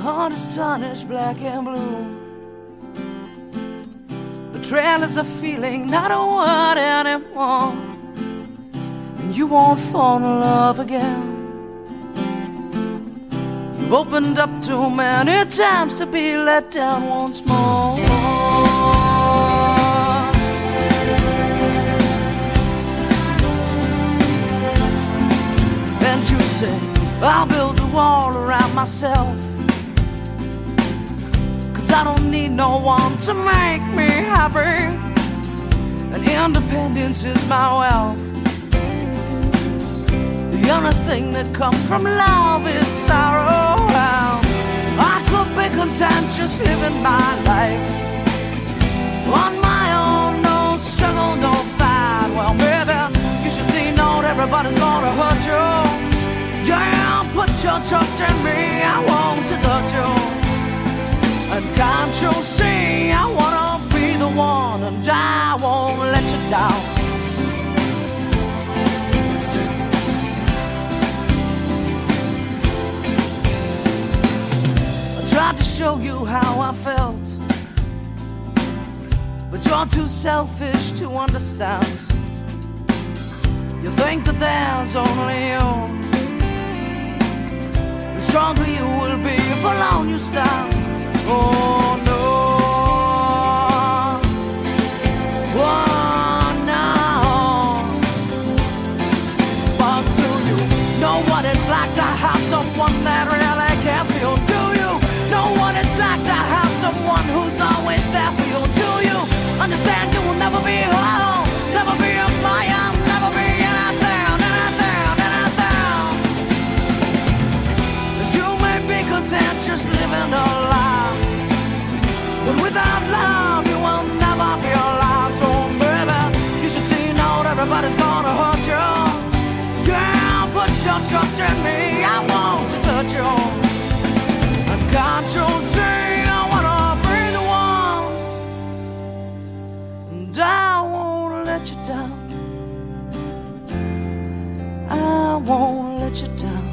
heart is tarnished black and blue. Betrayal is a feeling, not a word anymore. And you won't fall in love again. You've opened up too many times to be let down once more. And you say, I'll build a wall around myself, 'cause I don't need no one to make me happy, and independence is my wealth. The only thing that comes from love is sorrow. I could be content just living my life on my own, no struggle, no fight. Well, baby, you should see not everybody's gonna hurt you. Yeah, put your trust in me, I won't desert you. And can't you see, I wanna be the one, and I won't let you down. I tried to show you how I felt, but you're too selfish to understand. You think that there's only you. The stronger you will be if alone you stand. Oh no, oh no. But do you know what it's like to have someone that really cares for you? Do you know what it's like to have someone who's always there for you? Do you understand you will never be alone, never be a flyer, never be anything. You may be content just living a life, but without love, you will never be alive. So, baby, you should see not everybody's gonna hurt you. Girl, put your trust in me, I won't desert you. And can't you see, I wanna be the one, and I won't let you down. I won't let you down.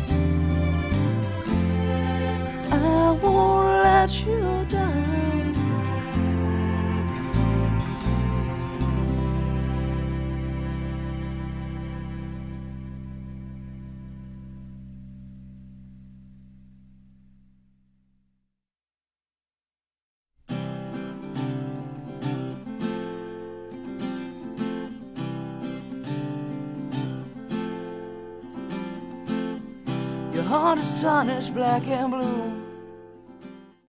I won't let you down. Your heart is tarnished black and blue.